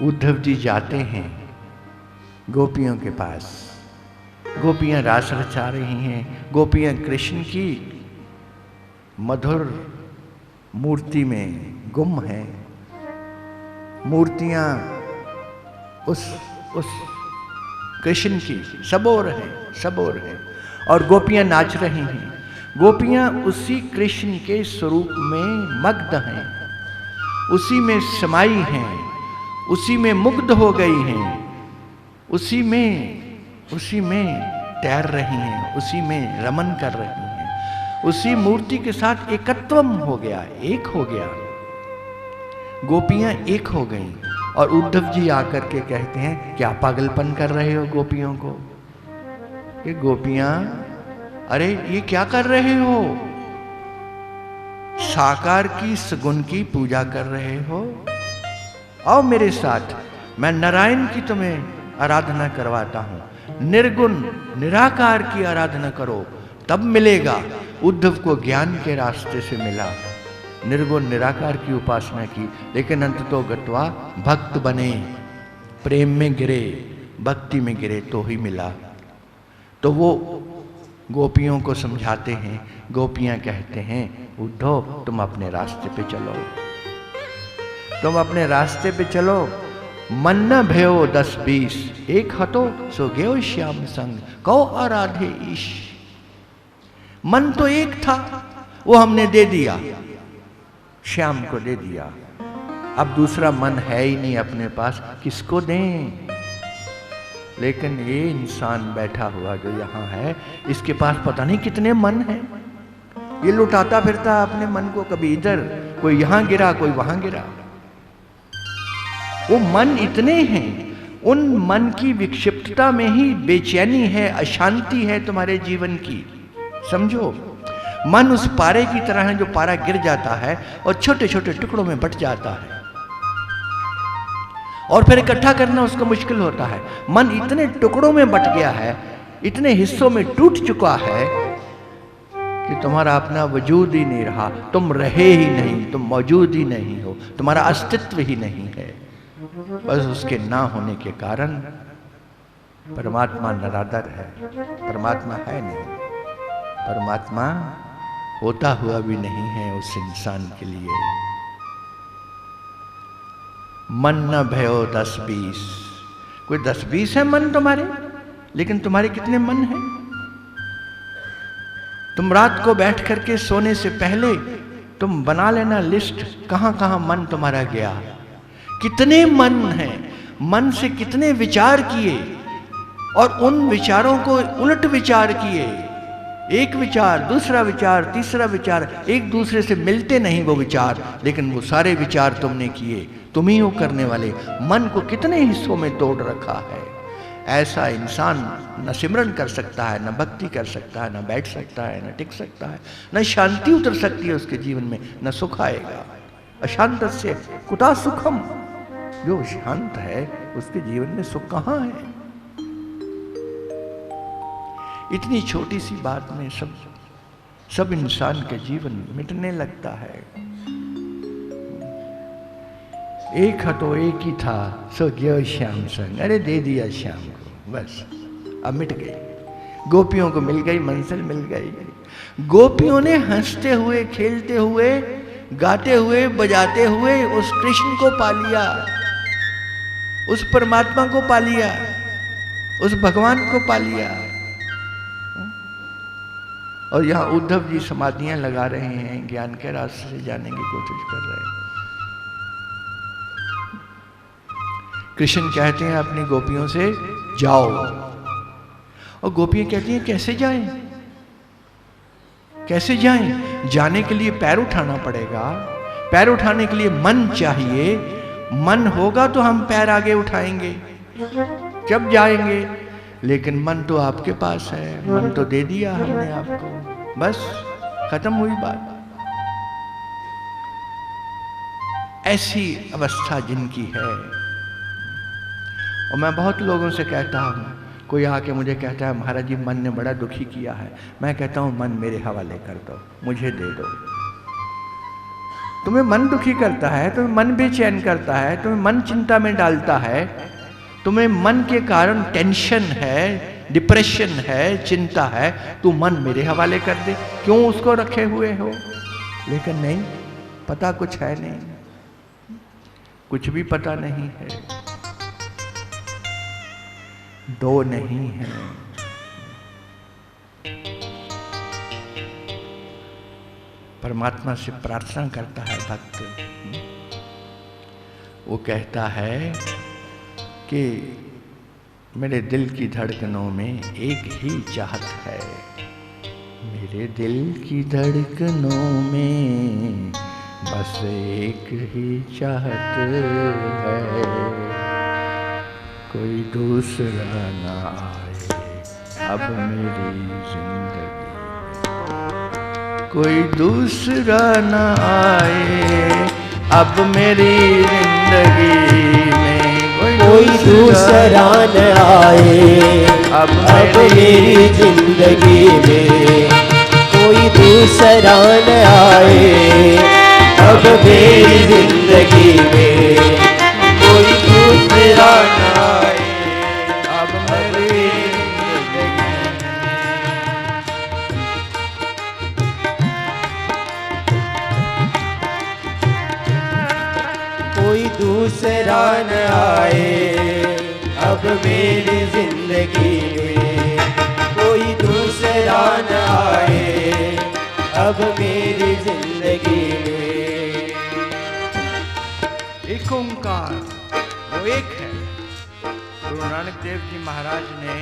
उद्धव जी जाते हैं गोपियों के पास, गोपियां रास रचा रही हैं, गोपियां कृष्ण की मधुर मूर्ति में गुम हैं, मूर्तियां उस कृष्ण की सब ओर हैं और गोपियां नाच रही हैं। गोपियां उसी कृष्ण के स्वरूप में मग्न हैं, उसी में समाई हैं, उसी में मुग्ध हो गई हैं, उसी में तैर रही हैं, उसी में रमन कर रही हैं, उसी मूर्ति के साथ एकत्वम हो गया, एक हो गया, गोपियां एक हो गईं। और उद्धव जी आकर के कहते हैं क्या पागलपन कर रहे हो गोपियों को? ये गोपियां, अरे ये क्या कर रहे हो? साकार की सगुन की पूजा कर रहे हो? आओ मेरे साथ, मैं नारायण की तुम्हें आराधना करवाता हूं। निर्गुण निराकार की आराधना करो, तब मिलेगा। उद्धव को ज्ञान के रास्ते से मिला, निर्गुण निराकार की उपासना की, लेकिन अंततो गत्वा भक्त बने, प्रेम में गिरे, भक्ति में गिरे तो ही मिला। तो वो गोपियों को समझाते हैं, गोपियां कहते हैं उद्धव तुम अपने रास्ते पे चलो, तुम अपने रास्ते पे चलो। मन न भयो 10-20, एक हतो सो गयो श्याम संग, कहो आराधे ईश। मन तो एक था, वो हमने दे दिया, श्याम को दे दिया। अब दूसरा मन है ही नहीं अपने पास, किसको दें? लेकिन ये इंसान बैठा हुआ जो यहाँ है, इसके पास पता नहीं कितने मन हैं। ये लुटाता फिरता अपने मन को, कभी इधर, कोई यहाँ गिरा, कोई वहां गिरा। वो मन इतने हैं, उन मन की विक्षिप्तता में ही बेचैनी है, अशांति है तुम्हारे जीवन की। समझो, मन उस पारे की तरह है जो पारा गिर जाता है और छोटे छोटे टुकड़ों में बट जाता है, और फिर इकट्ठा करना उसको मुश्किल होता है। मन इतने टुकड़ों में बट गया है, इतने हिस्सों में टूट चुका है कि तुम्हारा अपना वजूद ही नहीं रहा, तुम रहे ही नहीं, तुम मौजूद ही नहीं हो, तुम्हारा अस्तित्व ही नहीं है। बस उसके ना होने के कारण परमात्मा निरादर है, परमात्मा है नहीं, परमात्मा होता हुआ भी नहीं है उस इंसान के लिए। मन न भयो 10-20, कोई 10-20 है मन तुम्हारे, लेकिन तुम्हारे कितने मन हैं? तुम रात को बैठ करके सोने से पहले तुम बना लेना लिस्ट, कहां कहां मन तुम्हारा गया, कितने मन हैं, मन से कितने विचार किए, और उन विचारों को उलट विचार किए। एक विचार, दूसरा विचार, तीसरा विचार, एक दूसरे से मिलते नहीं वो विचार, लेकिन वो सारे विचार तुमने किए, तुम ही हो करने वाले। मन को कितने हिस्सों में तोड़ रखा है। ऐसा इंसान न सिमरन कर सकता है, न भक्ति कर सकता है, न बैठ सकता है, न टिक सकता है, न शांति उतर सकती है उसके जीवन में, न सुख आएगा। अशांत से कुता सुखम, जो शांत है उसके जीवन में सुख कहाँ है? इतनी छोटी सी बात में सब इंसान के जीवन मिटने लगता है। एक हतो एक ही था सो गयो श्याम संग, अरे दे दिया श्याम को, बस अब मिट गई। गोपियों को मिल गई, मंजिल मिल गई। गोपियों ने हंसते हुए, खेलते हुए, गाते हुए, बजाते हुए उस कृष्ण को पा लिया, उस परमात्मा को पा लिया, उस भगवान को पा लिया। और यहाँ उद्धव जी समाधियां लगा रहे हैं, ज्ञान के रास्ते से जाने की कोशिश कर रहे हैं। कृष्ण कहते हैं अपनी गोपियों से जाओ, और गोपियां कहती हैं कैसे जाएं? कैसे जाएं? जाने के लिए पैर उठाना पड़ेगा, पैर उठाने के लिए मन चाहिए, मन होगा तो हम पैर आगे उठाएंगे, जब जाएंगे। लेकिन मन तो आपके पास है, मन तो दे दिया हमने आपको, बस खत्म हुई बात। ऐसी अवस्था जिनकी है। और मैं बहुत लोगों से कहता हूँ, कोई आके मुझे कहता है महाराज जी मन ने बड़ा दुखी किया है, मैं कहता हूँ मन मेरे हवाले कर दो, मुझे दे दो। तुम्हें मन दुखी करता है, तुम्हें मन बेचैन करता है, तुम्हें मन चिंता में डालता है, तुम्हें मन के कारण टेंशन है, डिप्रेशन है, चिंता है, तू मन मेरे हवाले कर दे, क्यों उसको रखे हुए हो? लेकिन नहीं, पता कुछ है नहीं, कुछ भी पता नहीं है, दो नहीं है। परमात्मा से प्रार्थना करता है भक्त, वो कहता है कि मेरे दिल की धड़कनों में एक ही चाहत है, मेरे दिल की धड़कनों में बस एक ही चाहत है, कोई दूसरा ना आए अब मेरी जिंदगी, कोई दूसरा न आए अब मेरी जिंदगी में, कोई दूसरा न आए अब मेरी जिंदगी में, कोई दूसरा न आए अब मेरी जिंदगी में, कोई दूसरा न आए अब मेरी कोई दूसरा न आए अब मेरी जिंदगी में, कोई दूसरा न आए अब मेरी जिंदगी में। एक ओंकार वो एक है। गुरु नानक देव जी महाराज ने,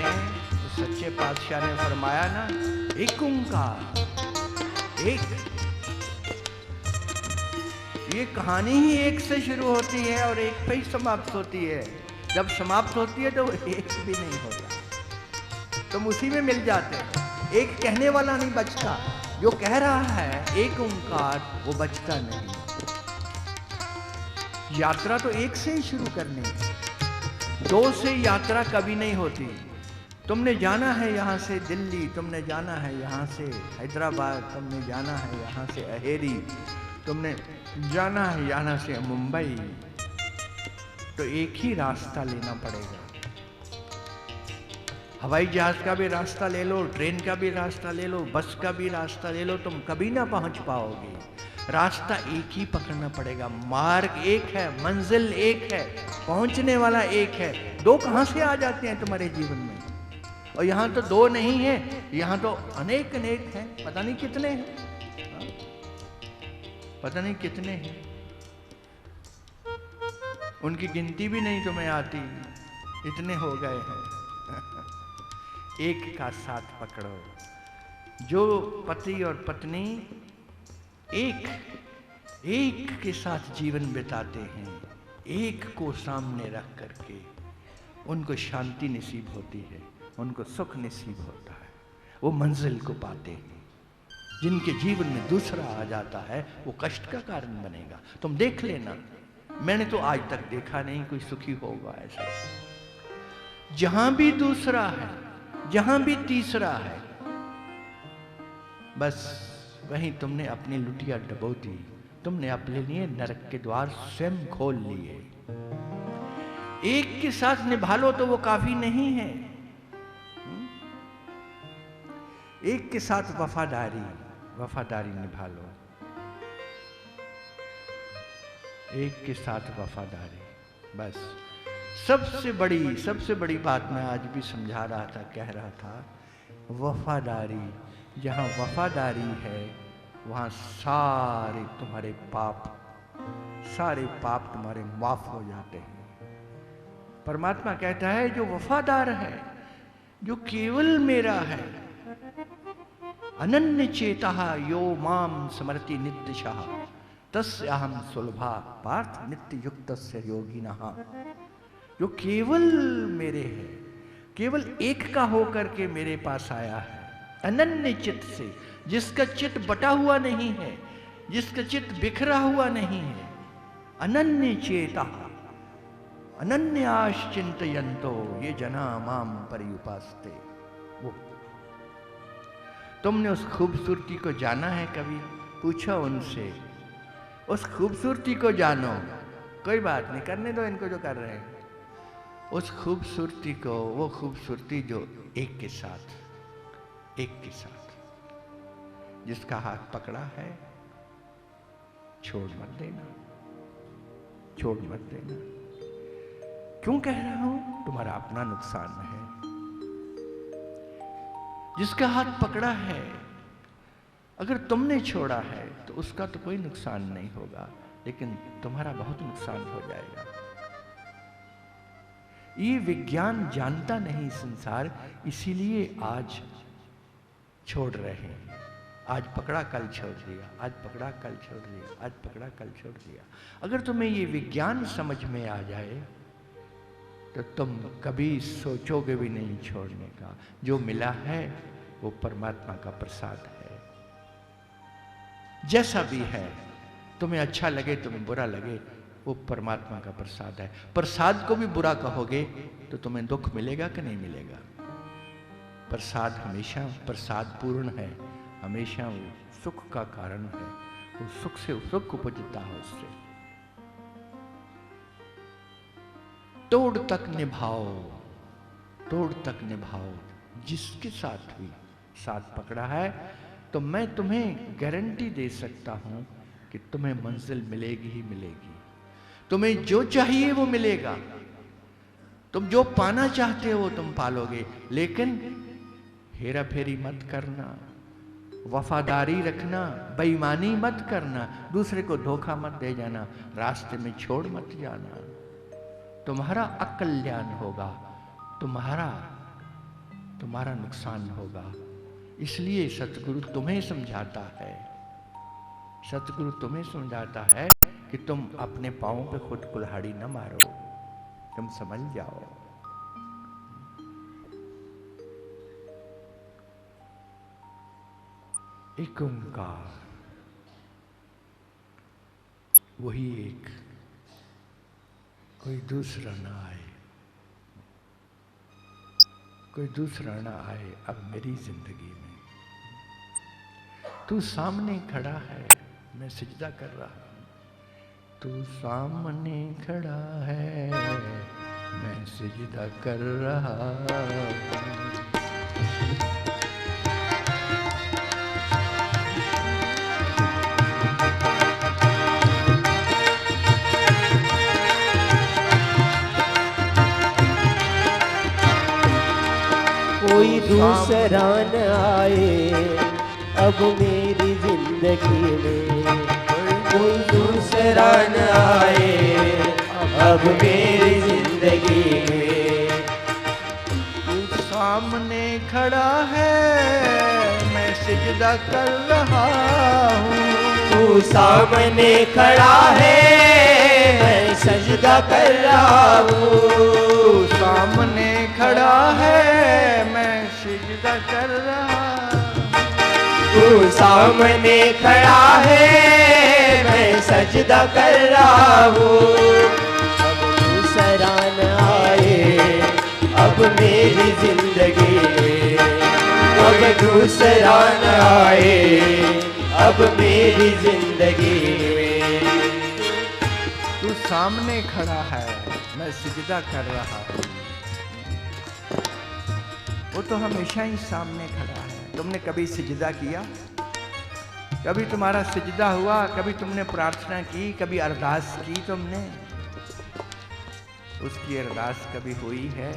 सच्चे पातशाह ने फरमाया ना, एक ओंकार एक। ये कहानी ही एक से शुरू होती है और एक पे ही समाप्त होती है। जब समाप्त होती है तो एक भी नहीं होता, तुम उसी में मिल जाते हैं। एक कहने वाला नहीं बचता, जो कह रहा है एक ओंकार वो बचता नहीं। यात्रा तो एक से ही शुरू करनी है, दो से यात्रा कभी नहीं होती। तुमने जाना है यहाँ से दिल्ली, तुमने जाना है यहाँ से हैदराबाद, तुमने जाना है यहाँ से अहेरी, तुमने जाना है यहाँ से मुंबई, तो एक ही रास्ता लेना पड़ेगा। हवाई जहाज का भी रास्ता ले लो, ट्रेन का भी रास्ता ले लो, बस का भी रास्ता ले लो, तुम कभी ना पहुंच पाओगे। रास्ता एक ही पकड़ना पड़ेगा। मार्ग एक है, मंजिल एक है, पहुंचने वाला एक है। दो कहां से आ जाते हैं तुम्हारे जीवन में? और यहाँ तो दो नहीं है, यहाँ तो अनेक अनेक हैं, पता नहीं कितने हैं, पता नहीं कितने हैं, उनकी गिनती भी नहीं तुम्हें आती, इतने हो गए हैं। एक का साथ पकड़ो। जो पति और पत्नी एक के साथ जीवन बिताते हैं, एक को सामने रख करके, उनको शांति नसीब होती है, उनको सुख नसीब होता है, वो मंजिल को पाते हैं। जिनके जीवन में दूसरा आ जाता है वो कष्ट का कारण बनेगा। तुम देख लेना, मैंने तो आज तक देखा नहीं कोई सुखी होगा ऐसा। जहां भी दूसरा है, जहां भी तीसरा है, बस वहीं तुमने अपनी लुटिया डबो दी, तुमने अपने लिए नरक के द्वार स्वयं खोल लिए। एक के साथ निभा लो तो वो काफी नहीं है। एक के साथ वफादारी निभा लो, एक के साथ वफादारी, बस। सबसे बड़ी बात मैं आज भी समझा रहा था, कह रहा था, वफादारी। जहां वफादारी है वहां सारे पाप तुम्हारे माफ हो जाते हैं। परमात्मा कहता है जो वफादार है, जो केवल मेरा है, अनन्य चेता यो माम स्मरति नित्यशः, तस्य अहम सुलभा पार्थ नित्य युक्त से योगिनः, जो केवल मेरे है, केवल एक का होकर के मेरे पास आया है, अनन्य चित्त से, जिसका चित्त बटा हुआ नहीं है, जिसका चित्त बिखरा हुआ नहीं है, अनन्य चेता अनन्यास चिंतयन्तो ये जना माम पर्युपास्ते। वो तुमने उस खूबसूरती को जाना है कभी? पूछो उनसे, उस खूबसूरती को जानो। कोई बात नहीं, करने दो इनको जो कर रहे हैं। उस खूबसूरती को, वो खूबसूरती जो एक के साथ, एक के साथ, जिसका हाथ पकड़ा है, छोड़ मत देना, छोड़ मत देना। क्यों कह रहा हूं? तुम्हारा अपना नुकसान है। जिसका हाथ पकड़ा है, अगर तुमने छोड़ा है तो उसका तो कोई नुकसान नहीं होगा, लेकिन तुम्हारा बहुत नुकसान हो जाएगा। ये विज्ञान जानता नहीं संसार, इसीलिए आज छोड़ रहे हैं। आज पकड़ा कल छोड़ दिया, आज पकड़ा कल छोड़ दिया, आज पकड़ा कल छोड़ दिया। अगर तुम्हें ये विज्ञान समझ में आ जाए तो तुम कभी सोचोगे भी नहीं छोड़ने का। जो मिला है वो परमात्मा का प्रसाद है। जैसा भी है, तुम्हें अच्छा लगे तुम्हें बुरा लगे, वो परमात्मा का प्रसाद है। प्रसाद को भी बुरा कहोगे तो तुम्हें दुख मिलेगा कि नहीं मिलेगा? प्रसाद हमेशा प्रसाद पूर्ण है, हमेशा वो सुख का कारण है। वो सुख से सुख उपजता है उससे। तोड़ तक निभाओ, तोड़ तक निभाओ, जिसके साथ भी साथ पकड़ा है, तो मैं तुम्हें गारंटी दे सकता हूं कि तुम्हें मंजिल मिलेगी ही मिलेगी। तुम्हें जो चाहिए वो मिलेगा, तुम जो पाना चाहते हो वो तुम पालोगे। लेकिन हेरा फेरी मत करना, वफादारी रखना, बेईमानी मत करना, दूसरे को धोखा मत दे जाना, रास्ते में छोड़ मत जाना। तुम्हारा अकल्याण होगा, तुम्हारा नुकसान होगा। इसलिए सतगुरु तुम्हें समझाता है, सतगुरु तुम्हें समझाता है कि तुम अपने पांवों पे खुद कुल्हाड़ी न मारो, तुम समझ जाओ। एक ओंकार, वही एक, कोई दूसरा ना आए, कोई दूसरा ना आए अब मेरी जिंदगी में। तू सामने खड़ा है, मैं सिजदा कर रहा हूं। तू सामने खड़ा है, मैं सिजदा कर रहा हूं। कोई दूसरा न आए अब मेरी जिंदगी में, कोई दूसरा न आए अब मेरी जिंदगी में। तू सामने खड़ा है, मैं सिजदा कर रहा हूँ। तू सामने खड़ा है, मैं सजदा कर रहा हूँ। तू सामने खड़ा है, मैं सिजदा कर रहा हूँ। तू सामने खड़ा है, मैं सजदा कर रहा हूँ। अब दूसरा न आए अब मेरी जिंदगी में, अब दूसरा न आए अब मेरी जिंदगी में। तू सामने खड़ा है, मैं सिजदा कर रहा हूँ। वो तो हमेशा ही सामने खड़ा है। तुमने कभी सिजदा किया? कभी तुम्हारा सिजदा हुआ? कभी तुमने प्रार्थना की? कभी अरदास की तुमने? उसकी अरदास कभी हुई है?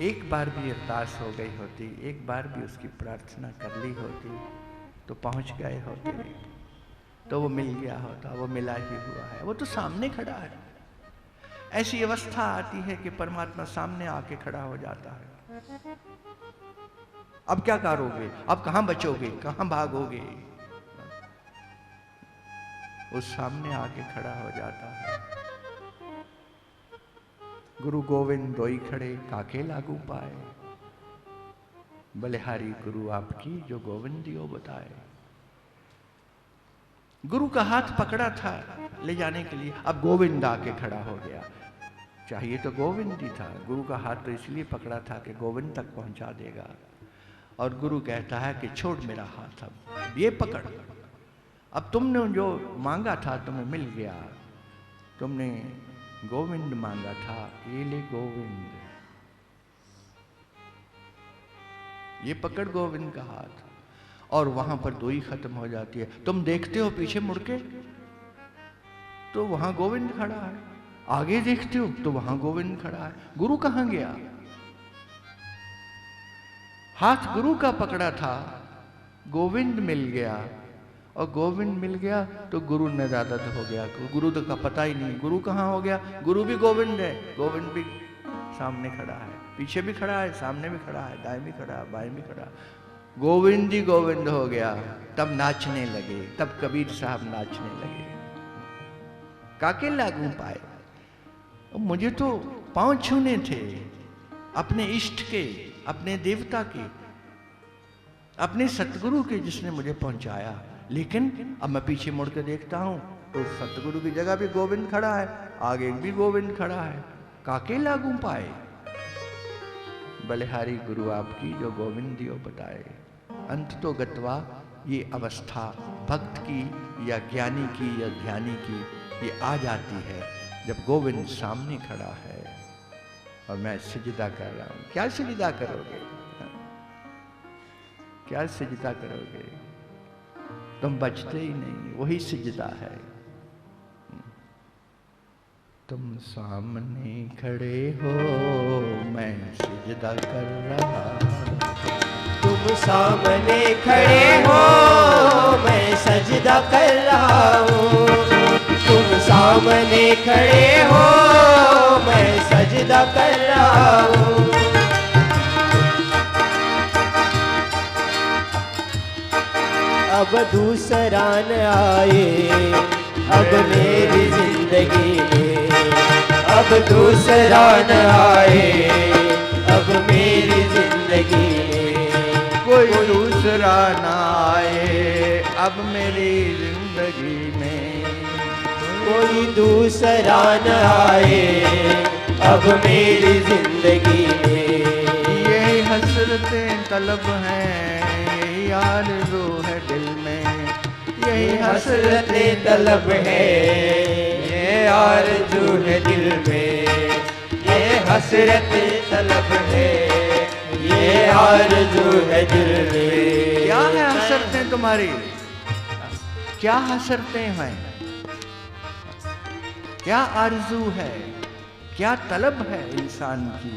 एक बार भी अरदास हो गई होती, एक बार भी उसकी प्रार्थना कर ली होती तो पहुंच गए होते, तो वो मिल गया होता। वो मिला ही हुआ है, वो तो सामने खड़ा है। ऐसी अवस्था आती है कि परमात्मा सामने आके खड़ा हो जाता है। अब क्या करोगे? अब कहां बचोगे? कहां भागोगे? वो सामने आके खड़ा हो जाता है। गुरु गोविंद दोई खड़े काके लागू पाए, बलिहारी गुरु आपकी जो गोविंद दियो बताए। गुरु का हाथ पकड़ा था ले जाने के लिए, अब गोविंद आके खड़ा हो गया। चाहिए तो गोविंद ही था, गुरु का हाथ तो इसलिए पकड़ा था कि गोविंद तक पहुंचा देगा। और गुरु कहता है कि छोड़ मेरा हाथ, अब ये पकड़, अब तुमने जो मांगा था तुम्हें मिल गया, तुमने गोविंद मांगा था, ये ले गोविंद, ये पकड़ गोविंद का हाथ। और वहां पर दोई खत्म हो जाती है। तुम देखते हो पीछे मुड़ के तो वहां गोविंद खड़ा है, आगे देखते हो तो वहां गोविंद खड़ा है। गुरु कहां गया? हाथ गुरु का पकड़ा था, गोविंद मिल गया, और गोविंद मिल गया तो गुरु नदादत हो गया। गुरु तो का पता ही नहीं गुरु कहाँ हो गया। गुरु भी गोविंद है, गोविंद भी सामने खड़ा है, पीछे भी खड़ा है, सामने भी खड़ा है, दाएं भी खड़ा है, बाएं भी खड़ा है, गोविंद ही गोविंद हो गया। तब नाचने लगे, तब कबीर साहब नाचने लगे, काके लागू पाए। मुझे तो पांव छूने थे अपने इष्ट के, अपने देवता के, अपने सतगुरु के, जिसने मुझे पहुंचाया। लेकिन अब मैं पीछे मुड़ के देखता हूं तो सतगुरु की जगह भी गोविंद खड़ा है, आगे भी गोविंद खड़ा है, काके लागू पाए। बलिहारी गुरु आपकी जो गोविंद दियो बताए। अंत तो गत्वा ये अवस्था भक्त की या ज्ञानी की या ध्यानी की ये आ जाती है जब गोविंद सामने खड़ा है और मैं सिजदा कर रहा हूं। क्या सिजदा करोगे? क्या सिजदा करोगे? तुम बचते ही नहीं, वही सिजदा है। तुम सामने खड़े हो मैं सिजदा कर रहा, तुम सामने खड़े हो मैं सजदा कर रहा हूँ, तुम सामने खड़े हो मैं सजदा कर रहा हूँ। अब दूसरा न आए अब मेरी जिंदगी में, अब दूसरा न आए अब मेरी जिंदगी में, कोई दूसरा ना आए अब मेरी जिंदगी में, कोई दूसरा न आए अब मेरी जिंदगी में। यही हसरतें तलब हैं, यही आरज़ू है दिल में, यही हसरतें तलब है ये आरज़ू है दिल में, ये हसरतें तलब है ये आरज़ू है दिल में। क्या है हसरतें तुम्हारी? क्या हसरतें हैं? क्या आरज़ू है? क्या तलब है इंसान की?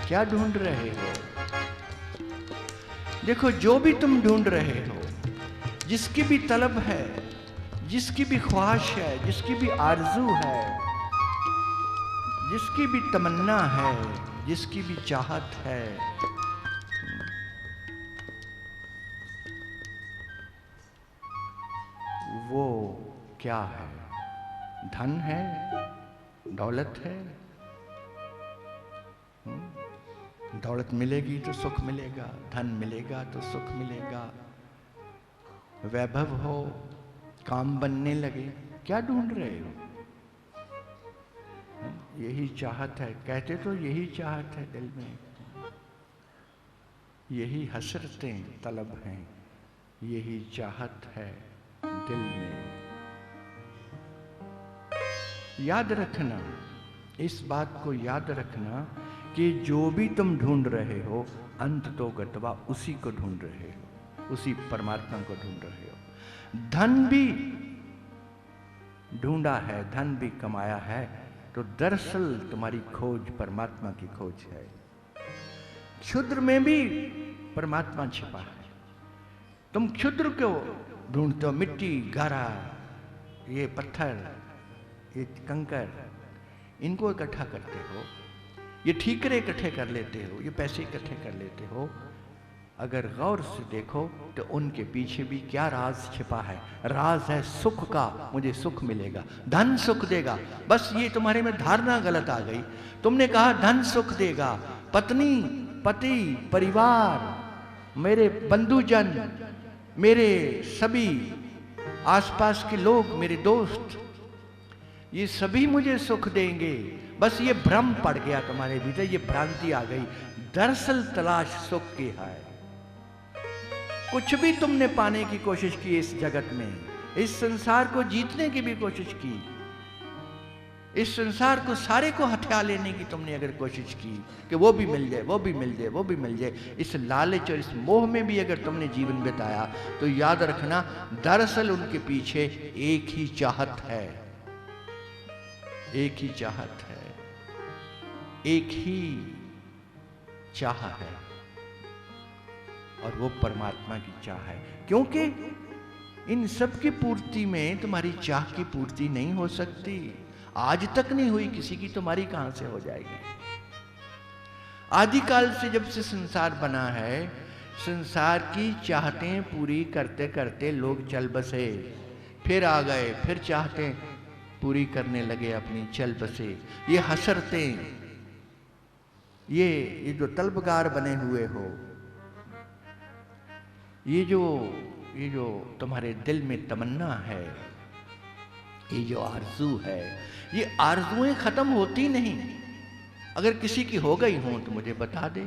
क्या ढूंढ रहे हो? देखो, जो भी तुम ढूंढ रहे हो, जिसकी भी तलब है, जिसकी भी ख्वाहिश है, जिसकी भी आरज़ू है, जिसकी भी तमन्ना है, जिसकी भी चाहत है, वो क्या है? धन है? दौलत है? दौलत मिलेगी तो सुख मिलेगा, धन मिलेगा तो सुख मिलेगा, वैभव हो, काम बनने लगे, क्या ढूंढ रहे हो? यही चाहत है, कहते तो यही चाहत है दिल में, यही हसरतें तलब हैं, यही चाहत है दिल में। याद रखना, इस बात को याद रखना कि जो भी तुम ढूंढ रहे हो अंत तो गत्वा उसी को ढूंढ रहे हो, उसी परमात्मा को ढूंढ रहे हो। धन भी ढूंढा है, धन भी कमाया है, तो दरअसल तुम्हारी खोज परमात्मा की खोज है। क्षुद्र में भी परमात्मा छिपा है। तुम क्षुद्र को ढूंढते हो, मिट्टी, गारा, ये पत्थर, ये कंकर, इनको इकट्ठा करते हो, ये ठीकरे इकट्ठे कर लेते हो, ये पैसे इकट्ठे कर लेते हो, अगर गौर से देखो तो उनके पीछे भी क्या राज छिपा है। राज है सुख का, मुझे सुख मिलेगा, धन सुख देगा। बस ये तुम्हारे में धारणा गलत आ गई। तुमने कहा धन सुख देगा, पत्नी, पति, परिवार, मेरे बंधुजन, मेरे सभी आसपास के लोग, मेरे दोस्त, ये सभी मुझे सुख देंगे। बस ये भ्रम पड़ गया तुम्हारे भीतर, ये भ्रांति आ गई। दरअसल तलाश सुख की है। कुछ भी तुमने पाने की कोशिश की इस जगत में, इस संसार को जीतने की भी कोशिश की, इस संसार को सारे को हथिया लेने की तुमने अगर कोशिश की कि वो भी मिल जाए, वो भी मिल जाए, वो भी मिल जाए, इस लालच और इस मोह में भी अगर तुमने जीवन बिताया, तो याद रखना दरअसल उनके पीछे एक ही चाहत है, एक ही चाहत है, एक ही चाह है, और वो परमात्मा की चाह है। क्योंकि इन सब की पूर्ति में तुम्हारी चाह की पूर्ति नहीं हो सकती। आज तक नहीं हुई, किसी की तुम्हारी कहां से हो जाएगी। आदिकाल से जब से संसार बना है, संसार की चाहतें पूरी करते करते लोग चल बसे, फिर आ गए, फिर चाहतें पूरी करने लगे अपनी, चल बसे। ये हसरतें, ये जो तलबगार बने हुए हो, ये जो तुम्हारे दिल में तमन्ना है, ये जो आरज़ू है, ये आरज़ुएं खत्म होती नहीं। अगर किसी की हो गई हो तो मुझे बता दे।